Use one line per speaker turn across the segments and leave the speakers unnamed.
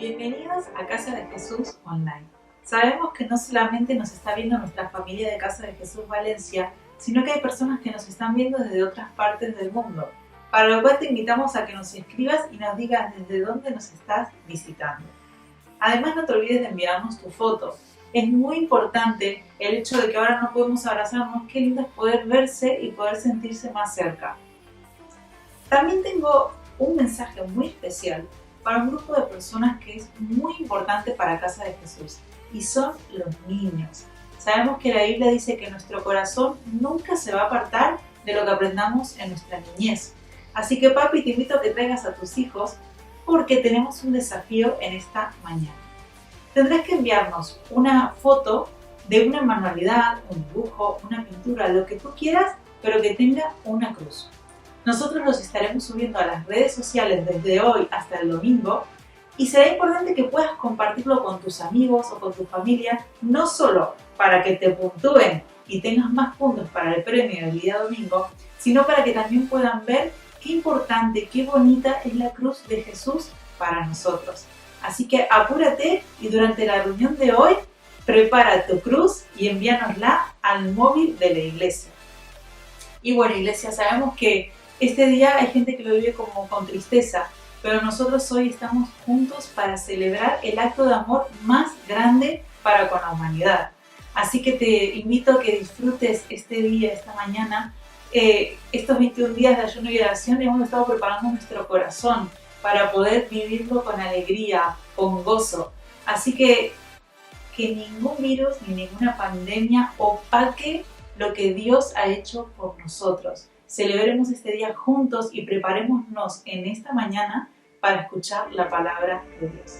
Bienvenidos a Casa de Jesús Online. Sabemos que no solamente nos está viendo nuestra familia de Casa de Jesús Valencia, sino que hay personas que nos están viendo desde otras partes del mundo, para lo cual te invitamos a que nos escribas y nos digas desde dónde nos estás visitando. Además, no te olvides de enviarnos tu foto. Es muy importante el hecho de que ahora no podemos abrazarnos. Qué lindo es poder verse y poder sentirse más cerca. También tengo un mensaje muy especial para un grupo de personas que es muy importante para Casa de Jesús, y son los niños. Sabemos que la Biblia dice que nuestro corazón nunca se va a apartar de lo que aprendamos en nuestra niñez. Así que, papi, te invito a que traigas a tus hijos porque tenemos un desafío en esta mañana. Tendrás que enviarnos una foto de una manualidad, un dibujo, una pintura, lo que tú quieras, pero que tenga una cruz. Nosotros los estaremos subiendo a las redes sociales desde hoy hasta el domingo, y será importante que puedas compartirlo con tus amigos o con tu familia, no solo para que te puntúen y tengas más puntos para el premio del día domingo, sino para que también puedan ver qué importante, qué bonita es la cruz de Jesús para nosotros. Así que apúrate y durante la reunión de hoy prepara tu cruz y envíanosla al móvil de la iglesia. Y bueno, iglesia, sabemos que este día hay gente que lo vive como con tristeza, pero nosotros hoy estamos juntos para celebrar el acto de amor más grande para con la humanidad. Así que te invito a que disfrutes este día, esta mañana, estos 21 días de ayuno y oración. Hemos estado preparando nuestro corazón para poder vivirlo con alegría, con gozo. Así que ningún virus ni ninguna pandemia opaque lo que Dios ha hecho por nosotros. Celebremos este día juntos y preparémonos en esta mañana para escuchar la palabra de Dios.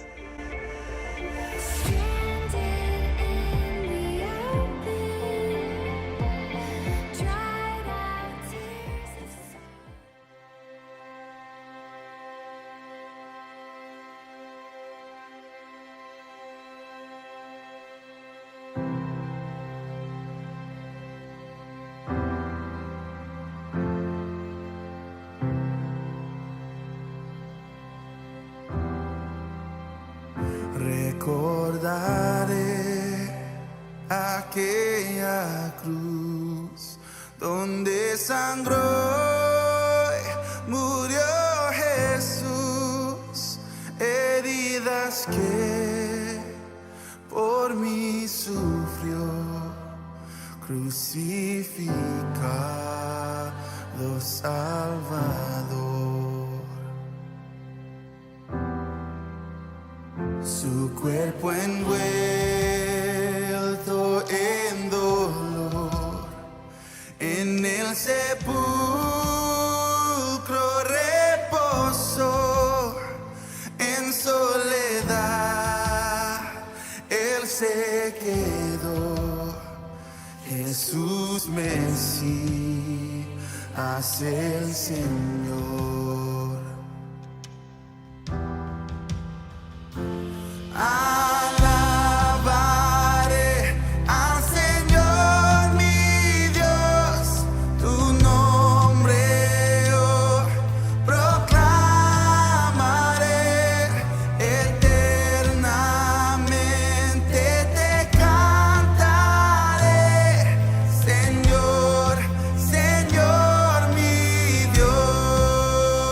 Recordaré aquella cruz donde sangró y murió Jesús, heridas que por mí sufrió, crucificado Salvador. Su cuerpo envuelto en dolor, en el sepulcro reposó, en soledad Él se quedó. Jesús Mesías, el Señor. Alabaré al Señor mi Dios, tu nombre yo proclamaré, eternamente te cantaré, Señor, Señor mi Dios.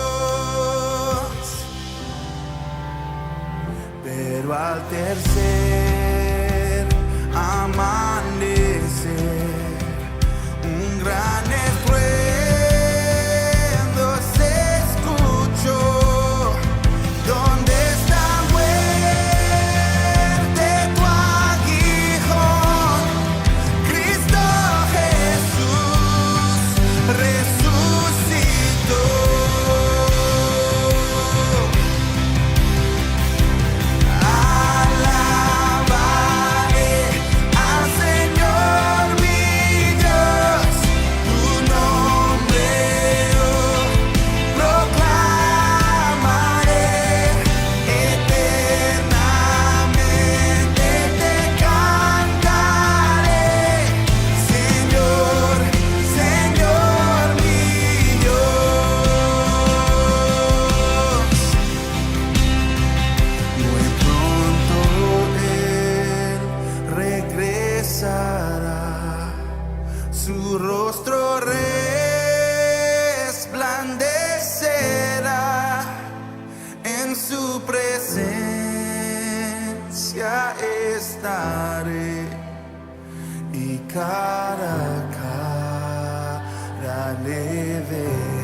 le veré.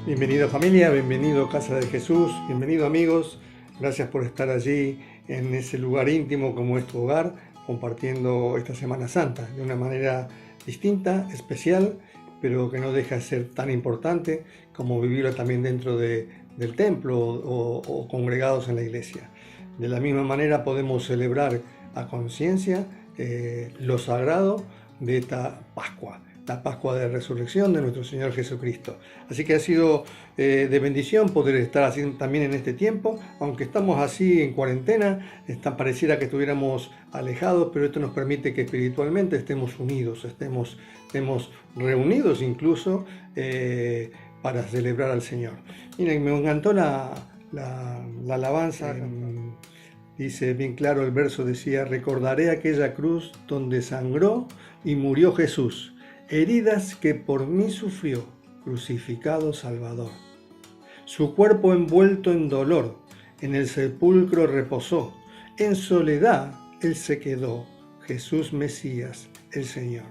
Bienvenido familia, bienvenido Casa de Jesús, bienvenido amigos, gracias por estar allí en ese lugar íntimo como es tu hogar, compartiendo esta Semana Santa de una manera distinta, especial, pero que no deja de ser tan importante como vivirla también dentro del templo o congregados en la iglesia. De la misma manera podemos celebrar a conciencia lo sagrado de esta Pascua, la Pascua de Resurrección de nuestro Señor Jesucristo. Así que ha sido de bendición poder estar así también en este tiempo, aunque estamos así en cuarentena, pareciera que estuviéramos alejados, pero esto nos permite que espiritualmente estemos unidos, estemos reunidos incluso para celebrar al Señor. Miren, me encantó la alabanza. Dice bien claro el verso, decía: recordaré aquella cruz donde sangró y murió Jesús, heridas que por mí sufrió, crucificado Salvador. Su cuerpo envuelto en dolor, en el sepulcro reposó, en soledad Él se quedó, Jesús Mesías, el Señor.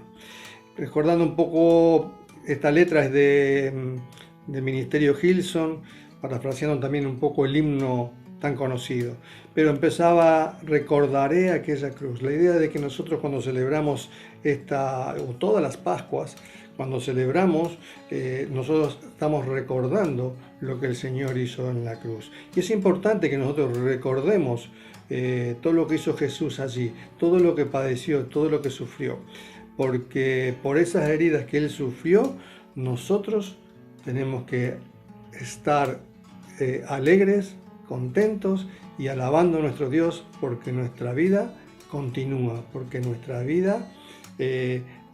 Recordando un poco, esta letra es del Ministerio Hillsong, parafraseando también un poco el himno tan conocido, pero empezaba: recordaré aquella cruz. La idea de que nosotros cuando celebramos todas las Pascuas, cuando celebramos, nosotros estamos recordando lo que el Señor hizo en la cruz. Y es importante que nosotros recordemos todo lo que hizo Jesús allí, todo lo que padeció, todo lo que sufrió, porque por esas heridas que Él sufrió, nosotros tenemos que estar alegres, contentos y alabando a nuestro Dios, porque nuestra vida continúa, porque nuestra vida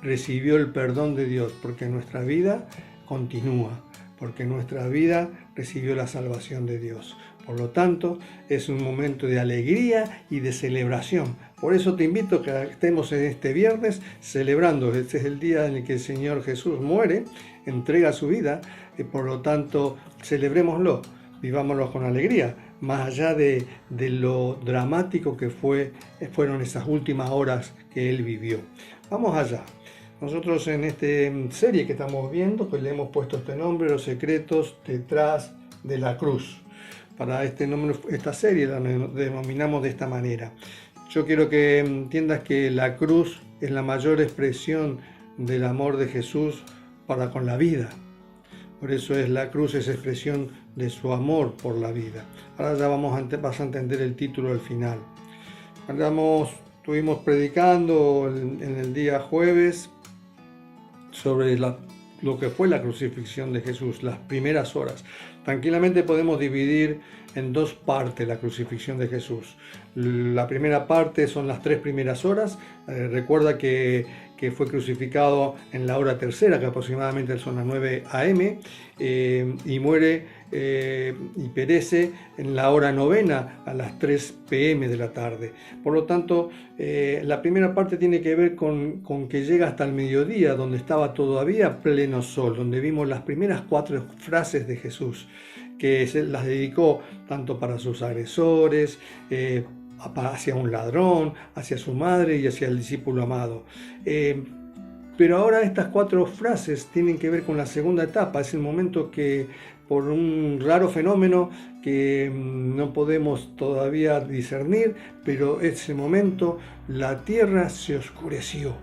recibió el perdón de Dios, porque nuestra vida continúa, porque nuestra vida recibió la salvación de Dios. Por lo tanto, es un momento de alegría y de celebración. Por eso te invito a que estemos en este viernes celebrando. Este es el día en el que el Señor Jesús muere, entrega su vida, y por lo tanto, celebrémoslo vivámoslo con alegría, más allá de lo dramático que fueron esas últimas horas que él vivió. Vamos allá. Nosotros en esta serie que estamos viendo, pues le hemos puesto este nombre, Los secretos detrás de la cruz. Para esta serie la denominamos de esta manera. Yo quiero que entiendas que la cruz es la mayor expresión del amor de Jesús para con la vida. Por eso la cruz es expresión de su amor por la vida. Ahora ya vas a entender el título al final. Estuvimos predicando en el día jueves sobre lo que fue la crucifixión de Jesús, las primeras horas. Tranquilamente podemos dividir en dos partes la crucifixión de Jesús. La primera parte son las 3 primeras horas. Recuerda que fue crucificado en la hora tercera, que aproximadamente son las 9 a.m., y muere y perece en la hora novena, a las 3 p.m. de la tarde. Por lo tanto, la primera parte tiene que ver con que llega hasta el mediodía, donde estaba todavía pleno sol, donde vimos las primeras 4 frases de Jesús, que se las dedicó tanto para sus agresores, hacia un ladrón, hacia su madre y hacia el discípulo amado. Pero ahora estas 4 frases tienen que ver con la segunda etapa. Es el momento que, por un raro fenómeno que no podemos todavía discernir, pero ese momento la tierra se oscureció.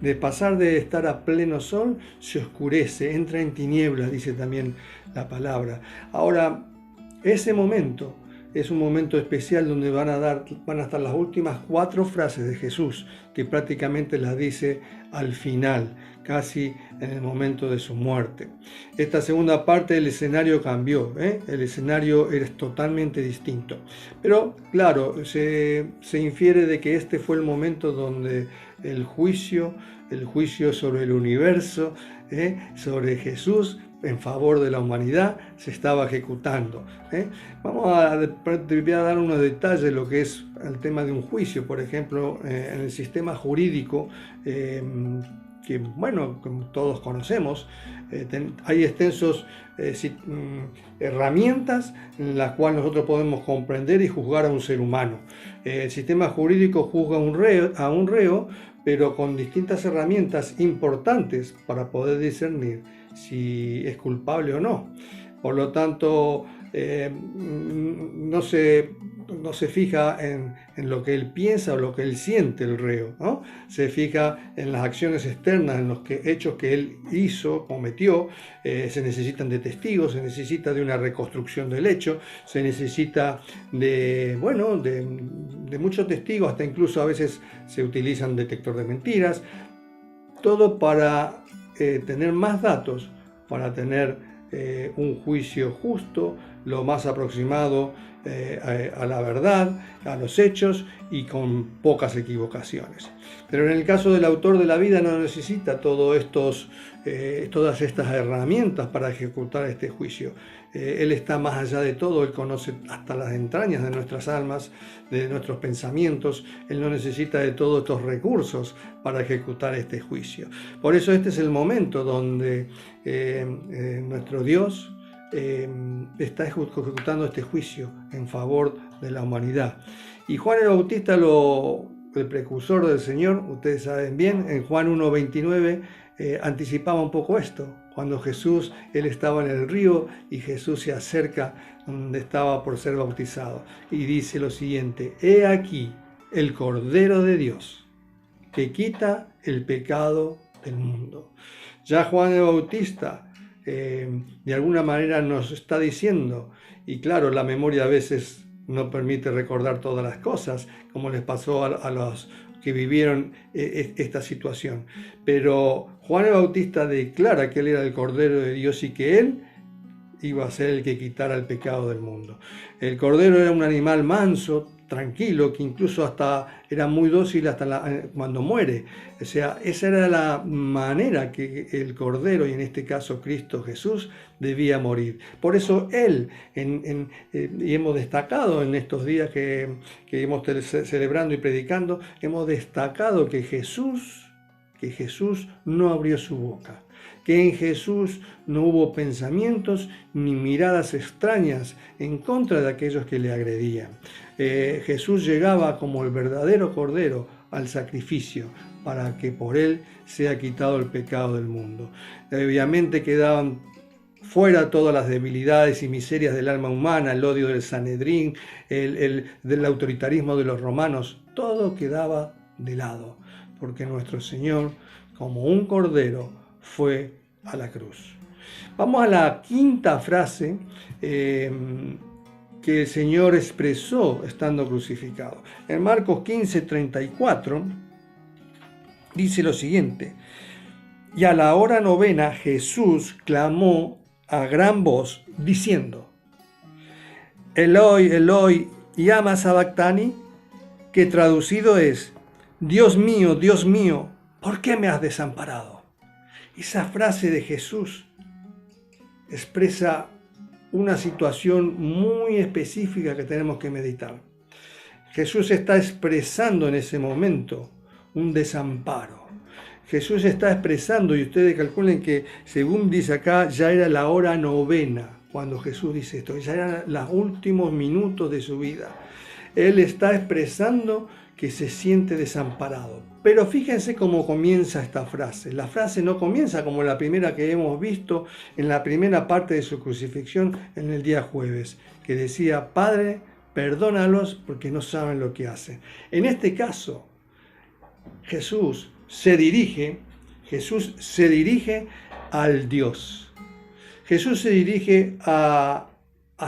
De pasar de estar a pleno sol, se oscurece, entra en tinieblas, dice también la palabra. Ahora, ese momento es un momento especial donde van a estar las últimas 4 frases de Jesús, que prácticamente las dice al final, casi en el momento de su muerte. Esta segunda parte del escenario cambió, el escenario es totalmente distinto. Pero claro, se infiere de que este fue el momento donde el juicio sobre el universo, sobre Jesús, en favor de la humanidad, se estaba ejecutando. Voy a dar unos detalles de lo que es el tema de un juicio. Por ejemplo, en el sistema jurídico, que bueno, como todos conocemos, hay extensos herramientas en las cuales nosotros podemos comprender y juzgar a un ser humano. El sistema jurídico juzga a un reo, pero con distintas herramientas importantes para poder discernir si es culpable o no. Por lo tanto, no se fija en lo que él piensa o lo que él siente el reo, ¿no? Se fija en las acciones externas, en los hechos que él cometió. Se necesitan de testigos, se necesita de una reconstrucción del hecho, se necesita de muchos testigos, hasta incluso a veces se utilizan detector de mentiras, todo para tener más datos, para tener un juicio justo, lo más aproximado a la verdad, a los hechos y con pocas equivocaciones. Pero en el caso del autor de la vida no necesita todas estas herramientas para ejecutar este juicio. Él está más allá de todo, Él conoce hasta las entrañas de nuestras almas, de nuestros pensamientos. Él no necesita de todos estos recursos para ejecutar este juicio. Por eso este es el momento donde nuestro Dios está ejecutando este juicio en favor de la humanidad. Y Juan el Bautista, el precursor del Señor, ustedes saben bien, en Juan 1:29 anticipaba un poco esto. Cuando él estaba en el río y Jesús se acerca donde estaba por ser bautizado y dice lo siguiente: he aquí el Cordero de Dios que quita el pecado del mundo. Ya Juan el Bautista de alguna manera nos está diciendo, y claro, la memoria a veces no permite recordar todas las cosas, como les pasó a los que vivieron esta situación, pero Juan el Bautista declara que él era el Cordero de Dios y que él iba a ser el que quitara el pecado del mundo. El Cordero era un animal manso, tranquilo, que incluso hasta era muy dócil hasta cuando muere. O sea, esa era la manera que el Cordero, y en este caso Cristo Jesús, debía morir. Por eso él, y hemos destacado en estos días que hemos celebrando y predicando, hemos destacado que Jesús no abrió su boca. que en Jesús no hubo pensamientos ni miradas extrañas en contra de aquellos que le agredían. Jesús llegaba como el verdadero Cordero al sacrificio para que por él sea quitado el pecado del mundo. Obviamente quedaban fuera todas las debilidades y miserias del alma humana, el odio del Sanedrín, del autoritarismo de los romanos, todo quedaba de lado, porque nuestro Señor, como un cordero, fue a la cruz. Vamos a la quinta frase que el Señor expresó estando crucificado. En Marcos 15:34 dice lo siguiente: y a la hora novena Jesús clamó a gran voz diciendo: Eloi, Eloi, lama sabactani, que traducido es: Dios mío, ¿por qué me has desamparado? Esa frase de Jesús expresa una situación muy específica que tenemos que meditar. Jesús está expresando en ese momento un desamparo. Jesús está expresando, y ustedes calculen que según dice acá, ya era la hora novena cuando Jesús dice esto, ya eran los últimos minutos de su vida. Él está expresando que se siente desamparado. Pero fíjense cómo comienza esta frase. La frase no comienza como la primera que hemos visto en la primera parte de su crucifixión en el día jueves, que decía: Padre, perdónalos porque no saben lo que hacen. En este caso, Jesús se dirige al Dios. Jesús se dirige a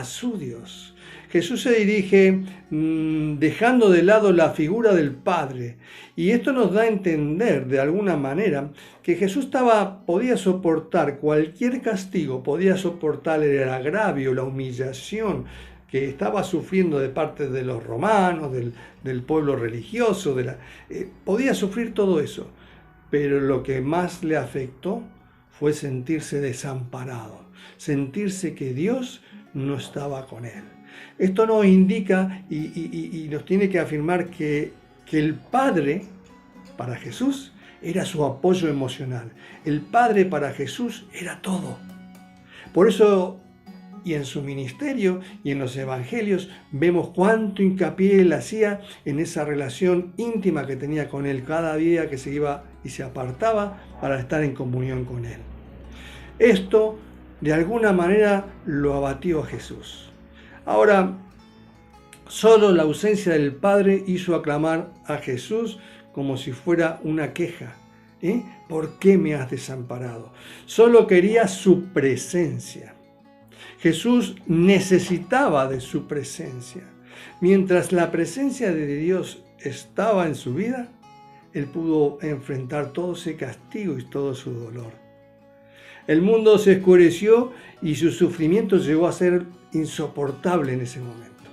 su Dios. Jesús se dirige dejando de lado la figura del Padre. Y esto nos da a entender de alguna manera que Jesús podía soportar cualquier castigo, podía soportar el agravio, la humillación que estaba sufriendo de parte de los romanos, del pueblo religioso, podía sufrir todo eso. Pero lo que más le afectó fue sentirse desamparado, sentirse que Dios no estaba con él. Esto nos indica y nos tiene que afirmar que el Padre para Jesús era su apoyo emocional. El Padre para Jesús era todo. Por eso, y en su ministerio y en los evangelios, vemos cuánto hincapié él hacía en esa relación íntima que tenía con él cada día que se iba y se apartaba para estar en comunión con él. Esto, de alguna manera, lo abatió a Jesús. Ahora, solo la ausencia del Padre hizo aclamar a Jesús como si fuera una queja. ¿Por qué me has desamparado? Solo quería su presencia. Jesús necesitaba de su presencia. Mientras la presencia de Dios estaba en su vida, él pudo enfrentar todo ese castigo y todo su dolor. El mundo se oscureció y su sufrimiento llegó a ser insoportable en ese momento,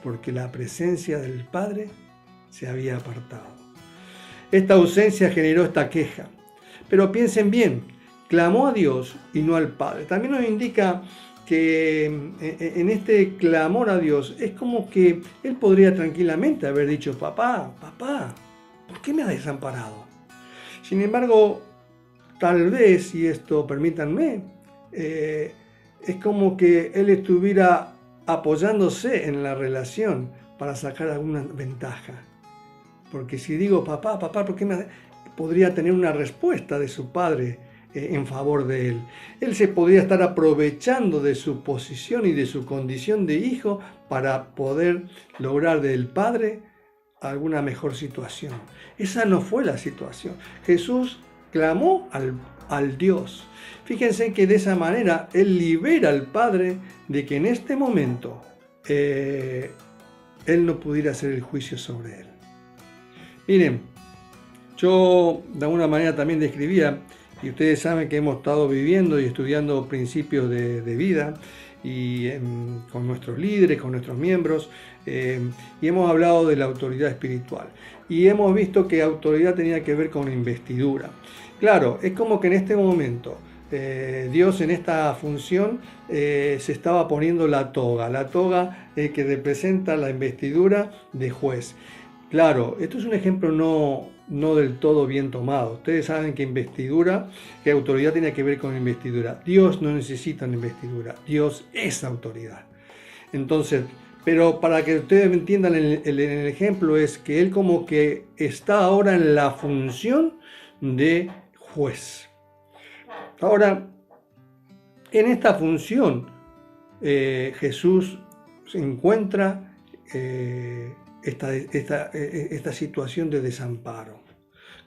porque la presencia del Padre se había apartado. Esta ausencia generó esta queja. Pero piensen bien, clamó a Dios y no al Padre. También nos indica que en este clamor a Dios es como que él podría tranquilamente haber dicho: papá, ¿por qué me has desamparado? Sin embargo, tal vez, y esto permítanme, es como que él estuviera apoyándose en la relación para sacar alguna ventaja. Porque si digo papá, ¿por qué podría tener una respuesta de su padre en favor de él? Él se podría estar aprovechando de su posición y de su condición de hijo para poder lograr del padre alguna mejor situación. Esa no fue la situación. Jesús clamó al Dios. Fíjense que de esa manera él libera al Padre de que en este momento él no pudiera hacer el juicio sobre él. Miren, yo de alguna manera también describía, y ustedes saben que hemos estado viviendo y estudiando principios de vida y con nuestros líderes, con nuestros miembros, y hemos hablado de la autoridad espiritual. Y hemos visto que autoridad tenía que ver con investidura. Claro, es como que en este momento Dios en esta función se estaba poniendo la toga que representa la investidura de juez. Claro, esto es un ejemplo no del todo bien tomado. Ustedes saben que investidura, que autoridad tiene que ver con investidura. Dios no necesita una investidura, Dios es autoridad. Entonces, pero para que ustedes entiendan el ejemplo es que él como que está ahora en la función de juez. Ahora, en esta función, Jesús se encuentra esta situación de desamparo.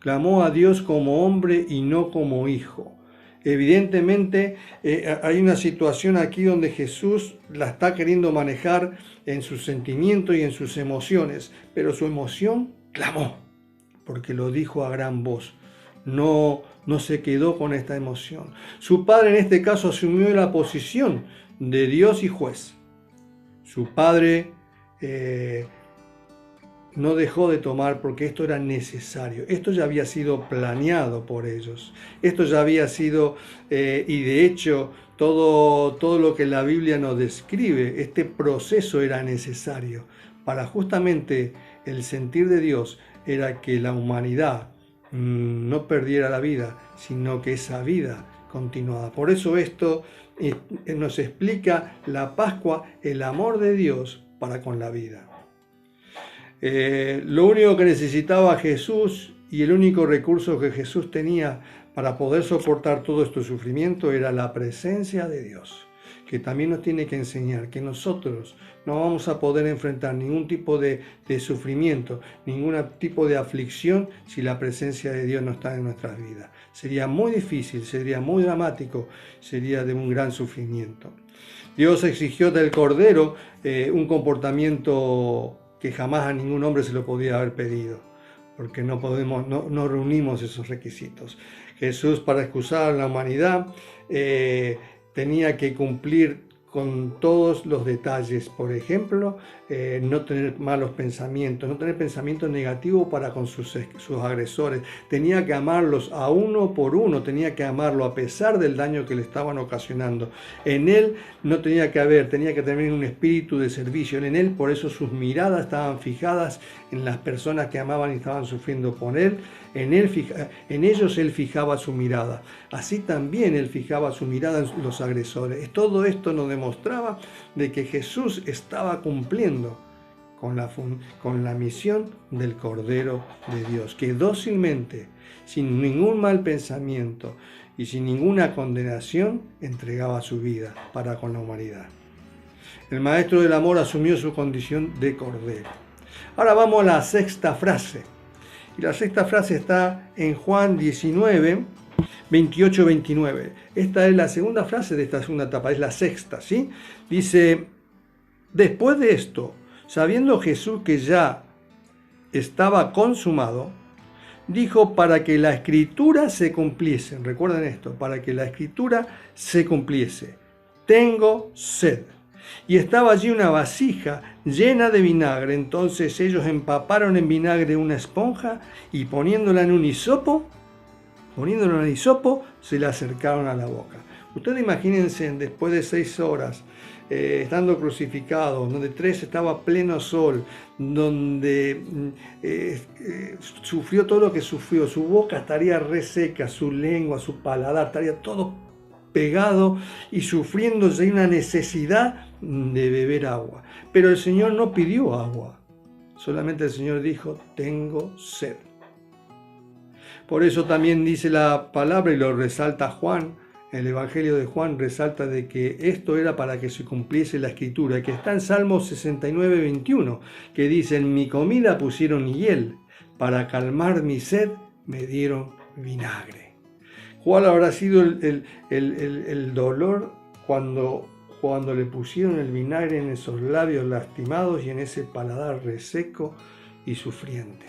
Clamó a Dios como hombre y no como hijo. Evidentemente hay una situación aquí donde Jesús la está queriendo manejar en sus sentimientos y en sus emociones, pero su emoción clamó, porque lo dijo a gran voz. No se quedó con esta emoción. Su padre en este caso asumió la posición de Dios y juez. Su padre no dejó de tomar porque esto era necesario. Esto ya había sido planeado por ellos. Esto ya había sido, y de hecho, todo lo que la Biblia nos describe, este proceso era necesario para justamente el sentir de Dios era que la humanidad no perdiera la vida, sino que esa vida continuada. Por eso esto nos explica la Pascua, el amor de Dios para con la vida. Lo único que necesitaba Jesús y el único recurso que Jesús tenía para poder soportar todo este sufrimiento era la presencia de Dios, que también nos tiene que enseñar que nosotros no vamos a poder enfrentar ningún tipo de sufrimiento, ningún tipo de aflicción si la presencia de Dios no está en nuestras vidas. Sería muy difícil, sería muy dramático, sería de un gran sufrimiento. Dios exigió del Cordero un comportamiento que jamás a ningún hombre se lo podía haber pedido, porque no reunimos esos requisitos. Jesús, para excusar a la humanidad, tenía que cumplir con todos los detalles. Por ejemplo, no tener malos pensamientos, no tener pensamientos negativos para con sus agresores. Tenía que amarlos a uno por uno, tenía que amarlo a pesar del daño que le estaban ocasionando. En él no tenía que tener un espíritu de servicio. En él, por eso sus miradas estaban fijadas en las personas que amaban y estaban sufriendo por él. En ellos él fijaba su mirada. Así también él fijaba su mirada en los agresores. Todo esto nos demostraba de que Jesús estaba cumpliendo con la misión del Cordero de Dios, que dócilmente, sin ningún mal pensamiento y sin ninguna condenación, entregaba su vida para con la humanidad. El Maestro del Amor asumió su condición de Cordero. Ahora vamos a la sexta frase. Y la sexta frase está en Juan 19, 28-29. Esta es la segunda frase de esta segunda etapa, es la sexta, ¿sí? Dice, después de esto, sabiendo Jesús que ya estaba consumado, dijo para que la Escritura se cumpliese. Recuerden esto, para que la Escritura se cumpliese. Tengo sed. Y estaba allí una vasija llena de vinagre. Entonces ellos empaparon en vinagre una esponja y poniéndola en un hisopo, se la acercaron a la boca. Ustedes imagínense, después de 6 horas, estando crucificado, donde 3 estaba a pleno sol, donde sufrió todo lo que sufrió, su boca estaría reseca, su lengua, su paladar, estaría todo pegado y sufriendo ya una necesidad de beber agua. Pero el Señor no pidió agua, solamente el Señor dijo, tengo sed. Por eso también dice la palabra y lo resalta Juan, el Evangelio de Juan resalta de que esto era para que se cumpliese la Escritura, que está en Salmo 69, 21, que dice, en mi comida pusieron hiel, para calmar mi sed me dieron vinagre. ¿Cuál habrá sido el dolor cuando le pusieron el vinagre en esos labios lastimados y en ese paladar reseco y sufriente?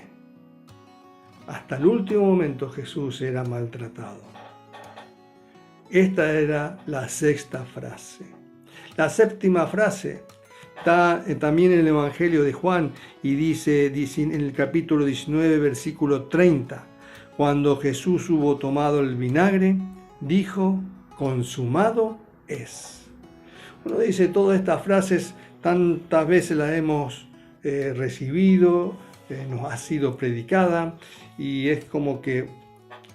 Hasta el último momento Jesús era maltratado. Esta era la sexta frase. La séptima frase está también en el Evangelio de Juan y dice en el capítulo 19, versículo 30, cuando Jesús hubo tomado el vinagre, dijo, consumado es. Uno dice, todas estas frases tantas veces las hemos recibido, nos ha sido predicada y es como que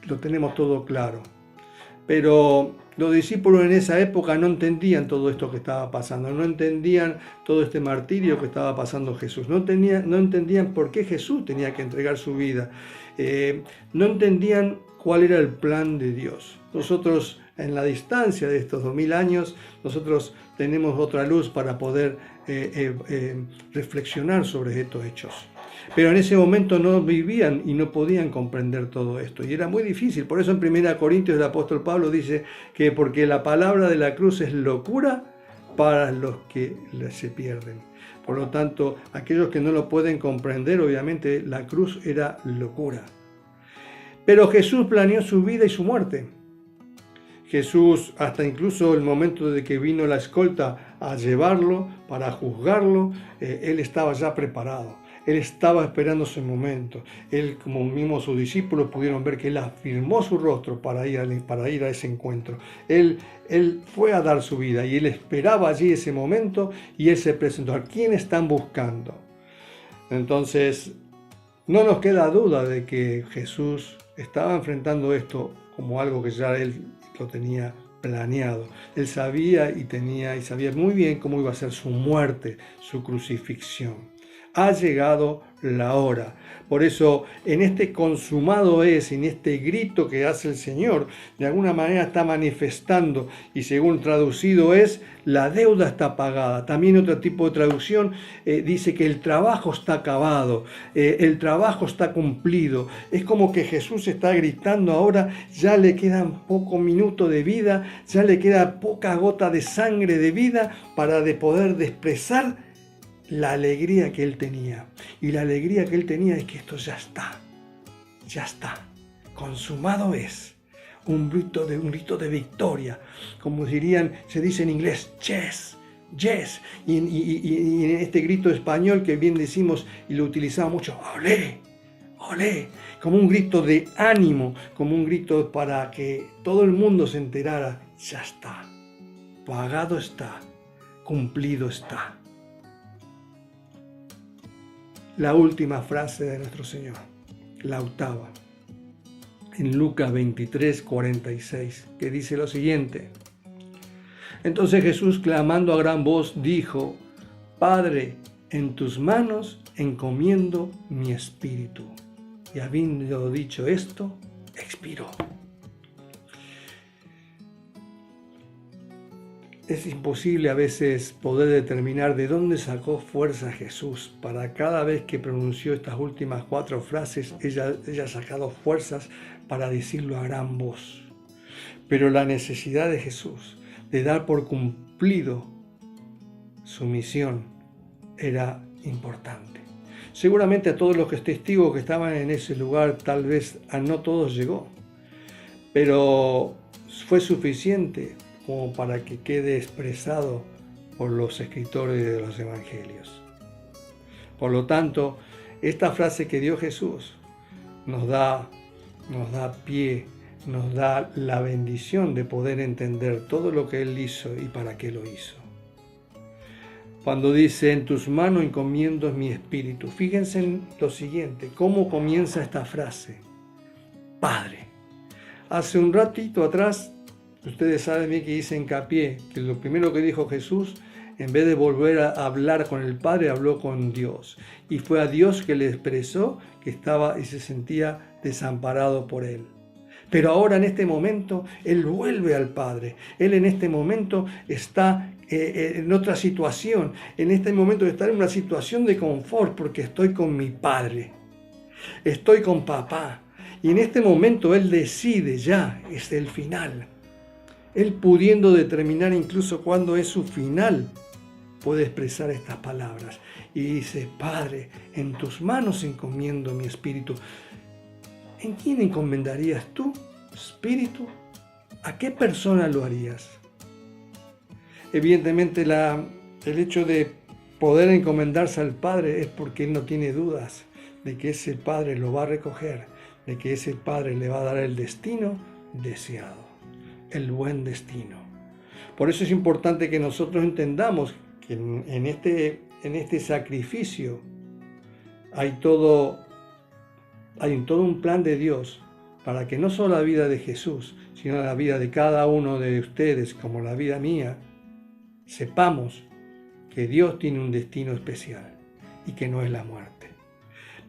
lo tenemos todo claro. Pero los discípulos en esa época no entendían todo esto que estaba pasando, no entendían todo este martirio que estaba pasando Jesús, no entendían por qué Jesús tenía que entregar su vida, no entendían cuál era el plan de Dios. Nosotros, en la distancia de estos 2000 años, nosotros tenemos otra luz para poder reflexionar sobre estos hechos. Pero en ese momento no vivían y no podían comprender todo esto. Y era muy difícil. Por eso en 1 Corintios el apóstol Pablo dice que porque la palabra de la cruz es locura para los que se pierden. Por lo tanto, aquellos que no lo pueden comprender, obviamente la cruz era locura. Pero Jesús planeó su vida y su muerte. Jesús, hasta incluso el momento de que vino la escolta a llevarlo para juzgarlo, él estaba ya preparado. Él estaba esperando ese momento. Él, como mismo sus discípulos, pudieron ver que él afirmó su rostro para ir a ese encuentro. Él fue a dar su vida y él esperaba allí ese momento y él se presentó. ¿A quién están buscando? Entonces, no nos queda duda de que Jesús estaba enfrentando esto como algo que ya él lo tenía planeado. Él sabía y sabía muy bien cómo iba a ser su muerte, su crucifixión. Ha llegado la hora. Por eso, en este consumado es, en este grito que hace el Señor, de alguna manera está manifestando, y según traducido es, la deuda está pagada. También otro tipo de traducción dice que el trabajo está acabado, el trabajo está cumplido. Es como que Jesús está gritando ahora, ya le quedan pocos minutos de vida, ya le queda poca gota de sangre de vida para poder expresar la alegría que él tenía. Y la alegría que él tenía es que esto ya está, consumado es. Un grito de victoria, como se dice en inglés, yes, yes. Y en este grito español que bien decimos y lo utilizamos mucho, olé, olé, como un grito de ánimo, como un grito para que todo el mundo se enterara, ya está, pagado está, cumplido está. La última frase de nuestro Señor, la octava, en Lucas 23, 46, que dice lo siguiente. Entonces Jesús, clamando a gran voz, dijo, Padre, en tus manos encomiendo mi espíritu. Y habiendo dicho esto, expiró. Es imposible a veces poder determinar de dónde sacó fuerza Jesús. Para cada vez que pronunció estas últimas 4 frases, ella ha sacado fuerzas para decirlo a gran voz. Pero la necesidad de Jesús de dar por cumplido su misión era importante. Seguramente a todos los testigos que estaban en ese lugar, tal vez a no todos llegó, pero fue suficiente como para que quede expresado por los escritores de los evangelios. Por lo tanto, esta frase que dio Jesús nos da pie, nos da la bendición de poder entender todo lo que Él hizo y para qué lo hizo. Cuando dice, en tus manos encomiendo mi espíritu, fíjense en lo siguiente, cómo comienza esta frase. Padre. Hace un ratito atrás, ustedes saben bien que hice hincapié que lo primero que dijo Jesús, en vez de volver a hablar con el Padre, habló con Dios. Y fue a Dios que le expresó que estaba y se sentía desamparado por Él. Pero ahora en este momento, Él vuelve al Padre. Él en este momento está en otra situación. En este momento está en una situación de confort porque estoy con mi Padre. Estoy con papá. Y en este momento Él decide ya, es el final. Él pudiendo determinar incluso cuándo es su final, puede expresar estas palabras. Y dice, Padre, en tus manos encomiendo mi espíritu. ¿En quién encomendarías tú, espíritu? ¿A qué persona lo harías? Evidentemente el hecho de poder encomendarse al Padre es porque Él no tiene dudas de que ese Padre lo va a recoger, de que ese Padre le va a dar el destino deseado, el buen destino. Por eso es importante que nosotros entendamos que en este sacrificio hay todo un plan de Dios para que no solo la vida de Jesús, sino la vida de cada uno de ustedes, como la vida mía, sepamos que Dios tiene un destino especial y que no es la muerte.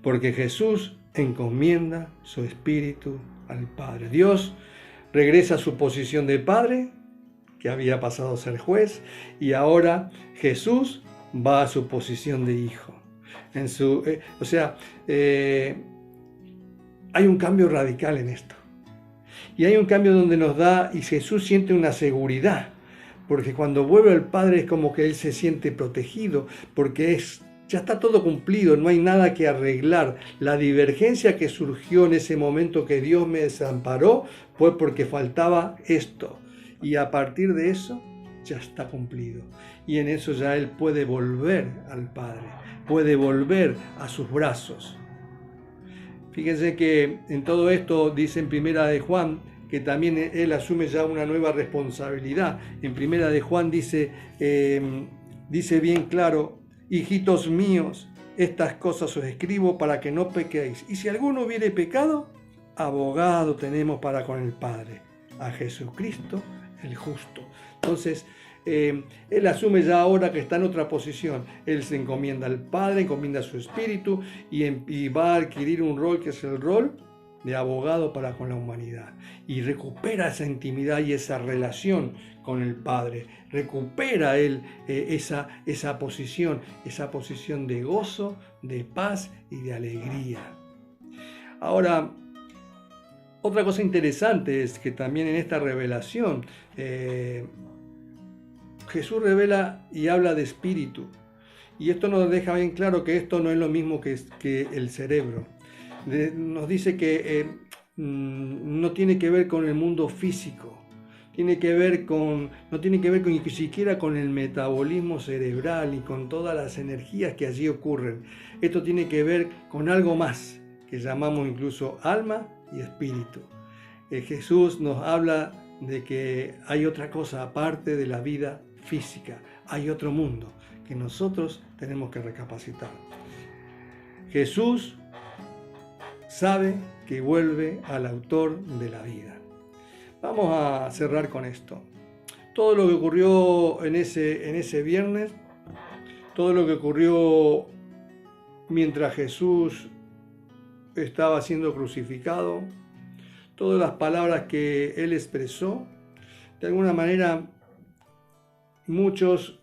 Porque Jesús encomienda su espíritu al Padre. Dios regresa a su posición de Padre, que había pasado a ser juez, y ahora Jesús va a su posición de Hijo. Hay un cambio radical en esto. Y hay un cambio donde nos da, y Jesús siente una seguridad, porque cuando vuelve al Padre es como que Él se siente protegido, porque ya está todo cumplido, no hay nada que arreglar. La divergencia que surgió en ese momento que Dios me desamparó fue porque faltaba esto. Y a partir de eso ya está cumplido. Y en eso ya Él puede volver al Padre, puede volver a sus brazos. Fíjense que en todo esto dice en Primera de Juan que también Él asume ya una nueva responsabilidad. En Primera de Juan dice bien claro: hijitos míos, estas cosas os escribo para que no pequéis. Y si alguno hubiere pecado, abogado tenemos para con el Padre, a Jesucristo el justo. Entonces, Él asume ya ahora que está en otra posición. Él se encomienda al Padre, encomienda su espíritu y va a adquirir un rol que es el rol de abogado para con la humanidad. Y recupera esa intimidad y esa relación con el Padre. Recupera Él esa posición de gozo, de paz y de alegría. Ahora, otra cosa interesante es que también en esta revelación Jesús revela y habla de espíritu. Y esto nos deja bien claro que esto no es lo mismo que el cerebro. Nos dice que no tiene que ver con el mundo físico. No tiene que ver ni siquiera con el metabolismo cerebral y con todas las energías que allí ocurren. Esto tiene que ver con algo más, que llamamos incluso alma y espíritu. Jesús nos habla de que hay otra cosa aparte de la vida física, hay otro mundo que nosotros tenemos que recapacitar. Jesús sabe que vuelve al autor de la vida. Vamos a cerrar con esto. Todo lo que ocurrió en ese viernes, todo lo que ocurrió mientras Jesús estaba siendo crucificado, todas las palabras que Él expresó, de alguna manera muchos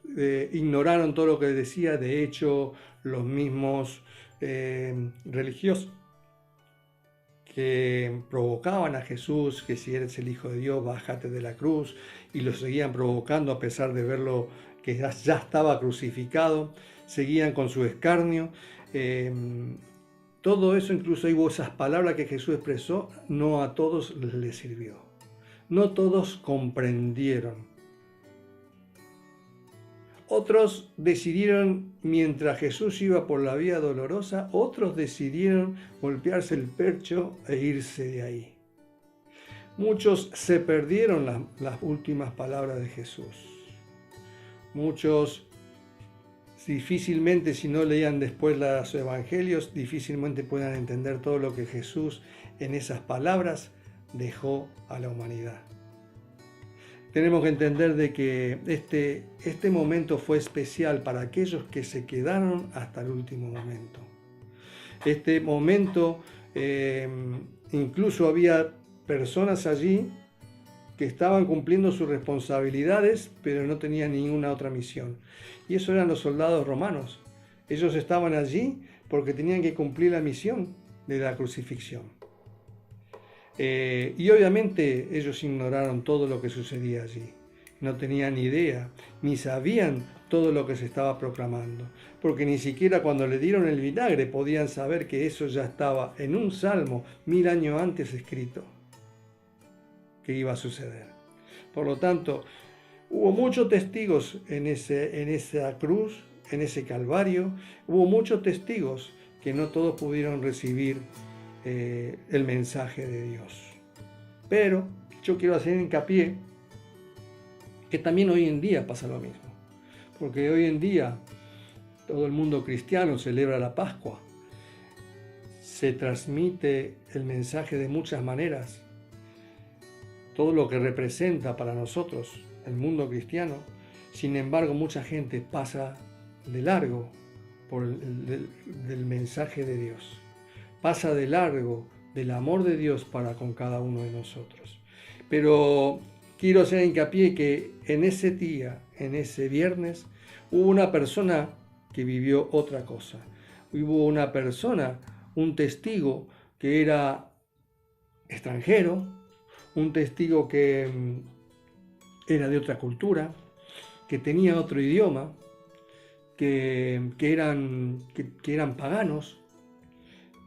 ignoraron todo lo que decía. De hecho, los mismos religiosos que provocaban a Jesús, que si eres el Hijo de Dios, bájate de la cruz, y lo seguían provocando a pesar de verlo que ya estaba crucificado, seguían con su escarnio. Todo eso, incluso hubo esas palabras que Jesús expresó, no a todos les sirvió. No todos comprendieron. Otros decidieron, mientras Jesús iba por la vía dolorosa, otros decidieron golpearse el pecho e irse de ahí. Muchos se perdieron las últimas palabras de Jesús. Muchos difícilmente, si no leían después los evangelios, difícilmente puedan entender todo lo que Jesús en esas palabras dejó a la humanidad. Tenemos que entender de que este momento fue especial para aquellos que se quedaron hasta el último momento. Este momento, incluso había personas allí que estaban cumpliendo sus responsabilidades, pero no tenían ninguna otra misión. Y eso eran los soldados romanos. Ellos estaban allí porque tenían que cumplir la misión de la crucifixión. Y obviamente ellos ignoraron todo lo que sucedía allí. No tenían idea, ni sabían todo lo que se estaba proclamando, porque ni siquiera cuando le dieron el vinagre podían saber que eso ya estaba en un salmo 1000 años antes escrito, que iba a suceder. Por lo tanto, hubo muchos testigos en esa cruz, en ese calvario. Hubo muchos testigos que no todos pudieron recibir el mensaje de Dios. Pero yo quiero hacer hincapié que también hoy en día pasa lo mismo, porque hoy en día todo el mundo cristiano celebra la Pascua se transmite el mensaje de muchas maneras, todo lo que representa para nosotros el mundo cristiano. Sin embargo, mucha gente pasa de largo del mensaje de Dios, pasa de largo del amor de Dios para con cada uno de nosotros. Pero quiero hacer hincapié que en ese día, en ese viernes, hubo una persona que vivió otra cosa. Hubo una persona, un testigo que era extranjero, un testigo que era de otra cultura, que tenía otro idioma, que eran paganos,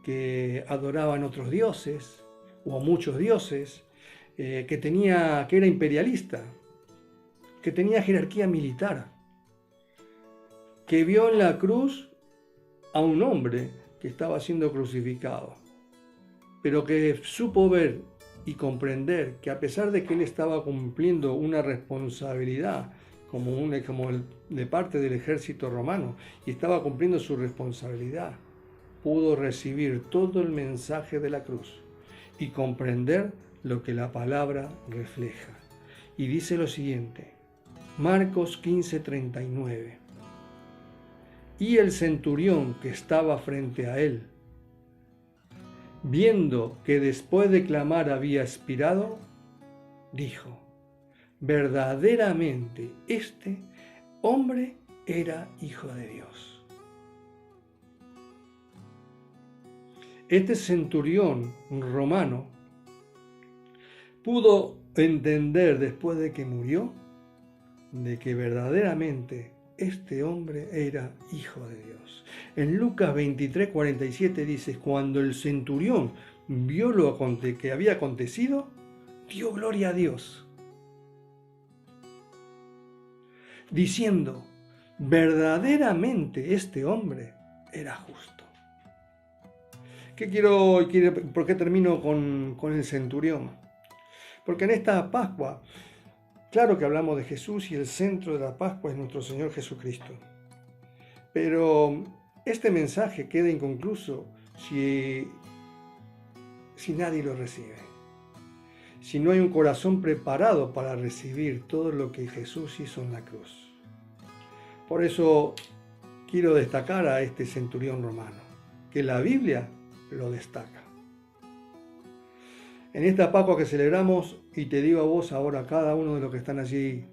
que adoraban otros dioses o a muchos dioses, que era imperialista, que tenía jerarquía militar, que vio en la cruz a un hombre que estaba siendo crucificado, pero que supo ver y comprender que a pesar de que él estaba cumpliendo una responsabilidad como de parte del ejército romano y estaba cumpliendo su responsabilidad, pudo recibir todo el mensaje de la cruz y comprender lo que la palabra refleja. Y dice lo siguiente, Marcos 15:39. Y el centurión que estaba frente a él, viendo que después de clamar había expirado, dijo, verdaderamente este hombre era hijo de Dios. Este centurión romano pudo entender después de que murió de que verdaderamente este hombre era hijo de Dios. En Lucas 23:47 dice, cuando el centurión vio lo que había acontecido, dio gloria a Dios, diciendo, verdaderamente este hombre era justo. ¿Por qué termino con el centurión? Porque en esta Pascua, claro que hablamos de Jesús y el centro de la Pascua es nuestro Señor Jesucristo. Pero este mensaje queda inconcluso si nadie lo recibe. Si no hay un corazón preparado para recibir todo lo que Jesús hizo en la cruz. Por eso quiero destacar a este centurión romano, que la Biblia lo destaca. En esta Pascua que celebramos, y te digo a vos ahora, a cada uno de los que están allí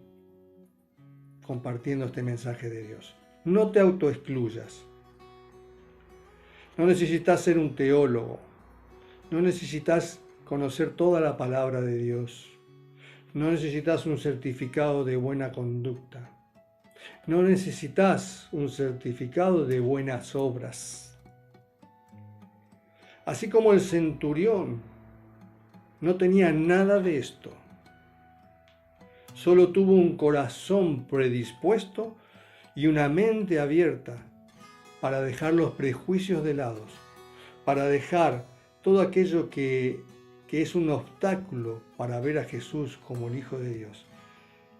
compartiendo este mensaje de Dios, no te autoexcluyas. No necesitas ser un teólogo, no necesitas conocer toda la palabra de Dios, no necesitas un certificado de buena conducta, no necesitas un certificado de buenas obras. Así como el centurión no tenía nada de esto, solo tuvo un corazón predispuesto y una mente abierta para dejar los prejuicios de lado, para dejar todo aquello que es un obstáculo para ver a Jesús como el Hijo de Dios.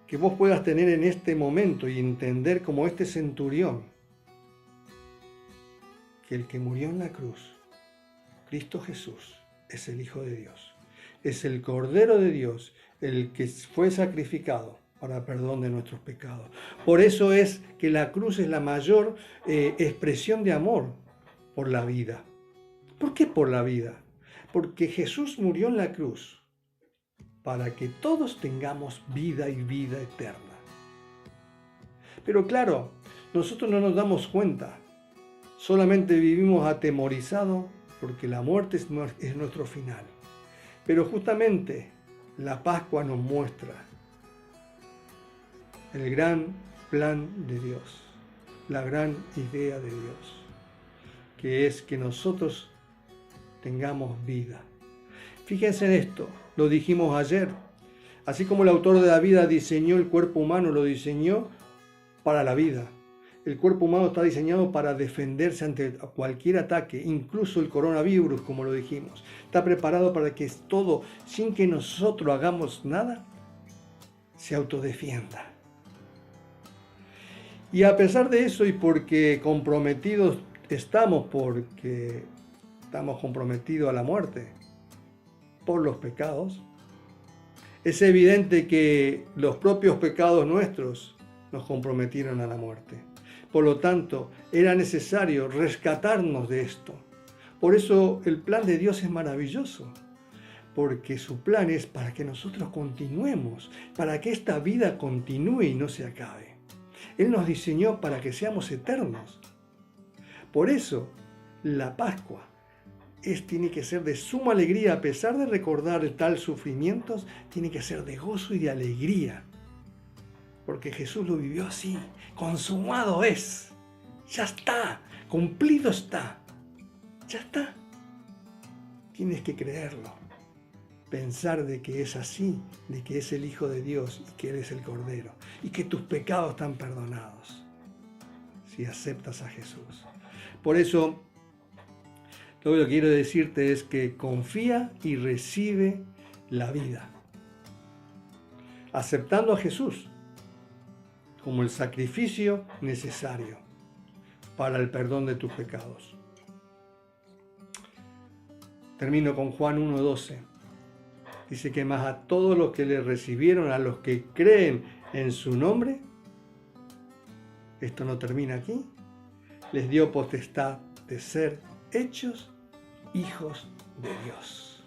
Que vos puedas tener en este momento y entender como este centurión que el que murió en la cruz, Cristo Jesús, es el Hijo de Dios. Es el Cordero de Dios, el que fue sacrificado para perdón de nuestros pecados. Por eso es que la cruz es la mayor expresión de amor por la vida. ¿Por qué por la vida? Porque Jesús murió en la cruz para que todos tengamos vida y vida eterna. Pero claro, nosotros no nos damos cuenta. Solamente vivimos atemorizados porque la muerte es nuestro final. Pero justamente la Pascua nos muestra el gran plan de Dios, la gran idea de Dios, que es que nosotros tengamos vida. Fíjense en esto, lo dijimos ayer, así como el autor de la vida diseñó el cuerpo humano, lo diseñó para la vida. El cuerpo humano está diseñado para defenderse ante cualquier ataque, incluso el coronavirus, como lo dijimos. Está preparado para que todo, sin que nosotros hagamos nada, se autodefienda. Y a pesar de eso, y porque comprometidos estamos estamos comprometidos a la muerte por los pecados, es evidente que los propios pecados nuestros nos comprometieron a la muerte. Por lo tanto, era necesario rescatarnos de esto. Por eso el plan de Dios es maravilloso, porque su plan es para que nosotros continuemos, para que esta vida continúe y no se acabe. Él nos diseñó para que seamos eternos. Por eso, la Pascua tiene que ser de suma alegría, a pesar de recordar tal sufrimientos, tiene que ser de gozo y de alegría. Porque Jesús lo vivió así, consumado es, ya está, cumplido está, ya está. Tienes que creerlo, pensar de que es así, de que es el Hijo de Dios y que Él es el Cordero y que tus pecados están perdonados si aceptas a Jesús. Por eso, lo que quiero decirte es que confía y recibe la vida, aceptando a Jesús como el sacrificio necesario para el perdón de tus pecados. Termino con Juan 1:12. Dice que más a todos los que le recibieron, a los que creen en su nombre, esto no termina aquí, les dio potestad de ser hechos hijos de Dios.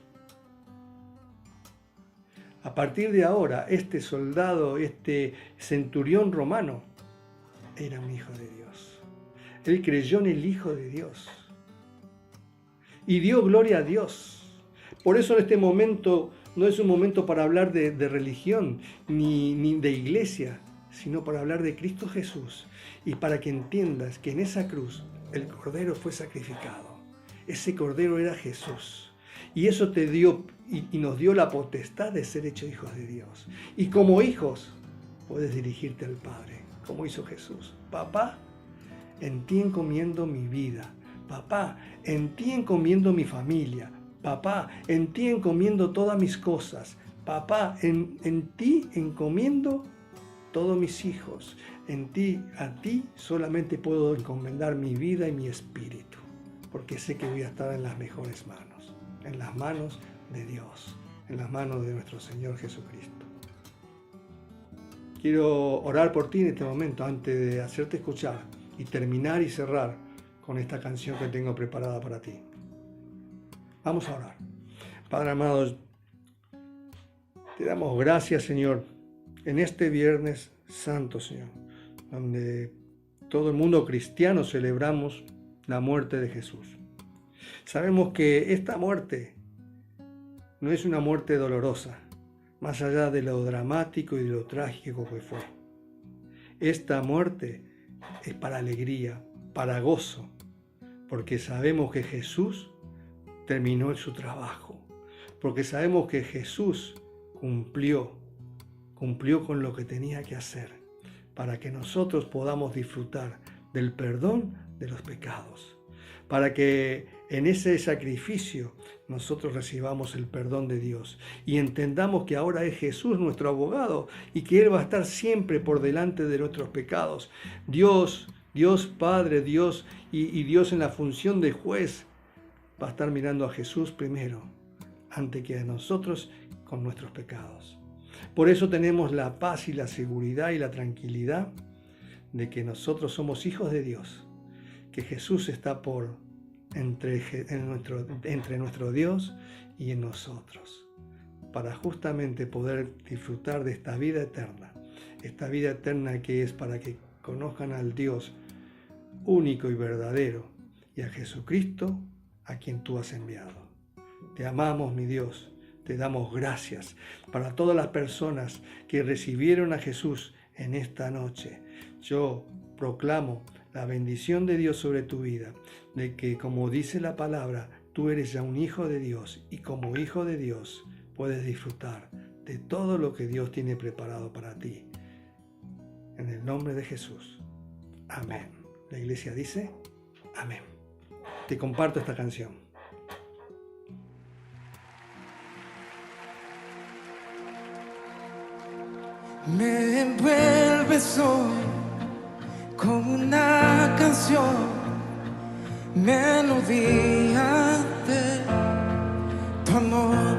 A partir de ahora, este soldado, este centurión romano, era un hijo de Dios. Él creyó en el Hijo de Dios y dio gloria a Dios. Por eso en este momento no es un momento para hablar de religión ni de iglesia, sino para hablar de Cristo Jesús y para que entiendas que en esa cruz el Cordero fue sacrificado. Ese Cordero era Jesús. Y eso te dio y nos dio la potestad de ser hechos hijos de Dios. Y como hijos puedes dirigirte al Padre, como hizo Jesús. Papá, en ti encomiendo mi vida. Papá, en ti encomiendo mi familia. Papá, en ti encomiendo todas mis cosas. Papá, en ti encomiendo todos mis hijos. A ti solamente puedo encomendar mi vida y mi espíritu, porque sé que voy a estar en las mejores manos, en las manos de Dios, en las manos de nuestro Señor Jesucristo. Quiero orar por ti en este momento antes de hacerte escuchar y terminar y cerrar con esta canción que tengo preparada para ti. Vamos a orar. Padre amado, te damos gracias, Señor, en este Viernes Santo, Señor, donde todo el mundo cristiano celebramos la muerte de Jesús. Sabemos que esta muerte no es una muerte dolorosa, más allá de lo dramático y de lo trágico que fue. Esta muerte es para alegría, para gozo, porque sabemos que Jesús terminó su trabajo, porque sabemos que Jesús cumplió con lo que tenía que hacer, para que nosotros podamos disfrutar del perdón de los pecados, para que en ese sacrificio nosotros recibamos el perdón de Dios y entendamos que ahora es Jesús nuestro abogado y que Él va a estar siempre por delante de nuestros pecados. Dios Padre, Dios y Dios en la función de juez va a estar mirando a Jesús primero, antes que a nosotros con nuestros pecados. Por eso tenemos la paz y la seguridad y la tranquilidad de que nosotros somos hijos de Dios, que Jesús está entre nuestro Dios y en nosotros, para justamente poder disfrutar de esta vida eterna que es para que conozcan al Dios único y verdadero y a Jesucristo a quien tú has enviado. Te amamos, mi Dios, te damos gracias para todas las personas que recibieron a Jesús en esta noche. Yo proclamo la bendición de Dios sobre tu vida, de que, como dice la palabra, tú eres ya un hijo de Dios y como hijo de Dios puedes disfrutar de todo lo que Dios tiene preparado para ti. En el nombre de Jesús. Amén. La iglesia dice, amén. Te comparto esta canción.
Me envuelves hoy con una canción, melodía amor.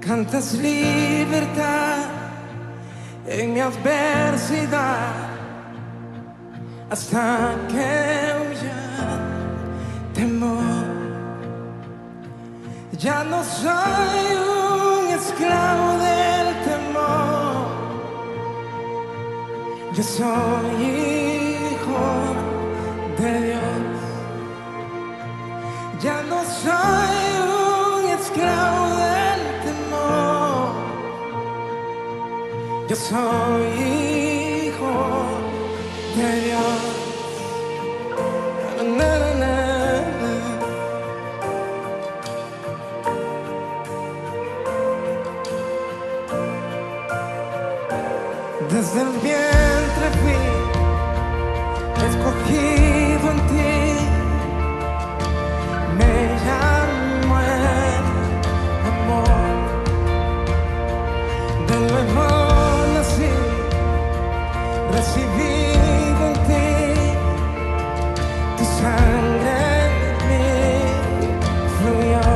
Cantas libertad en mi adversidad, hasta que huya temor. Ya no soy un esclavo del temor, yo soy hijo de Dios. Ya no soy un esclavo del temor, yo soy hijo de Dios. Na, na, na, na. Desde el vientre fui escogido en ti, me llamo el amor. De nuevo nací, recibido en ti, tu sangre en mí fluyó.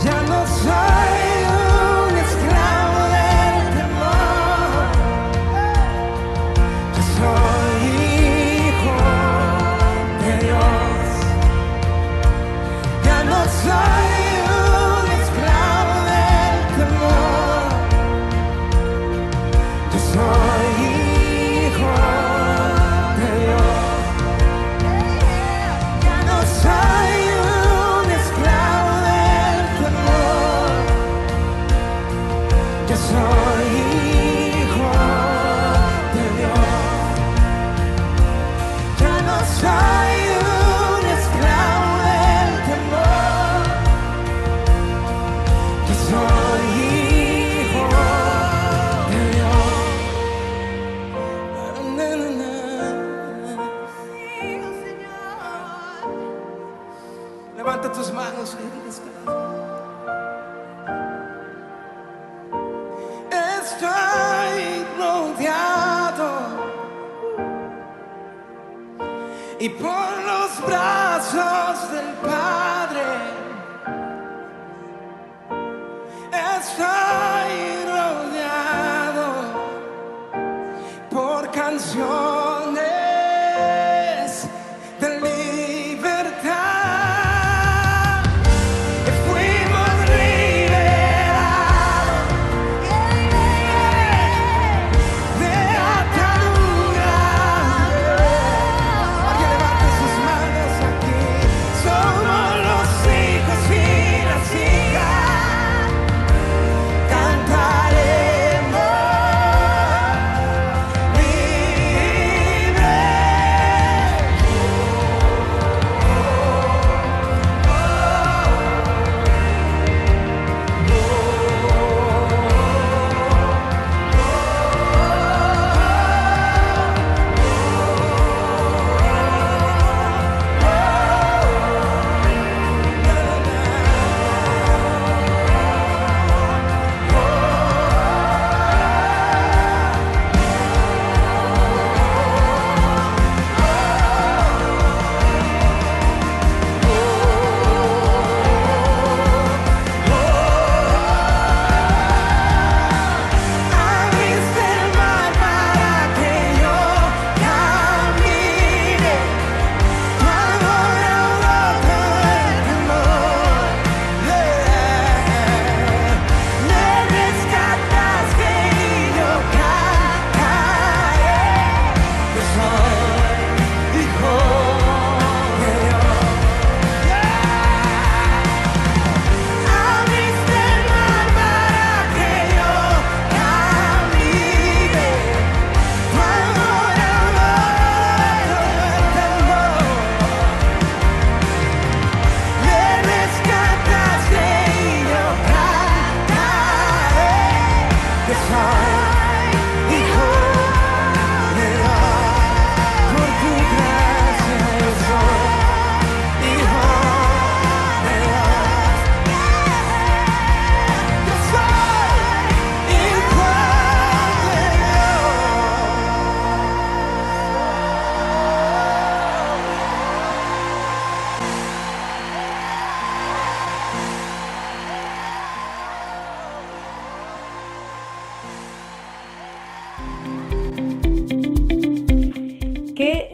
Ya no soy un esclavo del temor, yo soy hijo de Dios. Ya no soy un esclavo del temor, yo soy hijo de Dios. Ya no soy un esclavo del temor, yo soy hijo de Dios. Ya no soy un esclavo del temor, yo soy hijo de Dios. Na, na, na. Levanta tus manos y descansa. Estoy rodeado y por los brazos del Padre. Estoy rodeado por canciones de libertad. Fuimos liberados de ataduras. Alguien levante sus manos aquí. Somos los hijos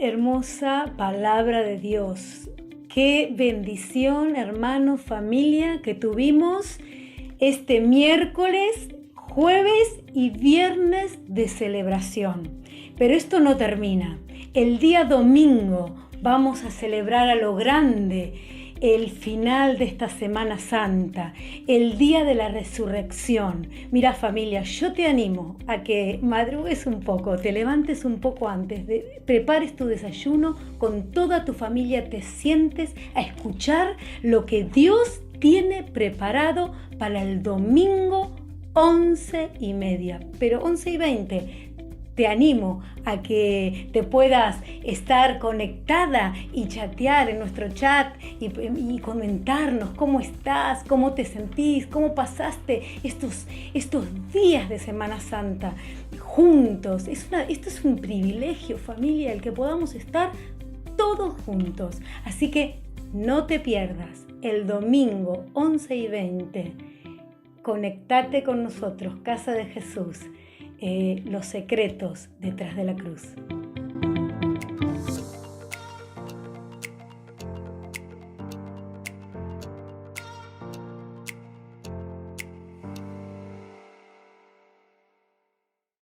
hermosa palabra de Dios. Qué bendición, hermano, familia, que tuvimos este miércoles, jueves y viernes de celebración. Pero esto no termina. El día domingo vamos a celebrar a lo grande el final de esta Semana Santa, el día de la resurrección. Mira, familia, yo te animo a que madrugues un poco, te levantes un poco antes, prepares tu desayuno, con toda tu familia te sientes a escuchar lo que Dios tiene preparado para el domingo 11:30, pero 11:20. Te animo a que te puedas estar conectada y chatear en nuestro chat y comentarnos cómo estás, cómo te sentís, cómo pasaste estos días de Semana Santa juntos. Esto es un privilegio, familia, el que podamos estar todos juntos. Así que no te pierdas el domingo 11:20. Conectate con nosotros, Casa de Jesús. Los secretos detrás de la cruz.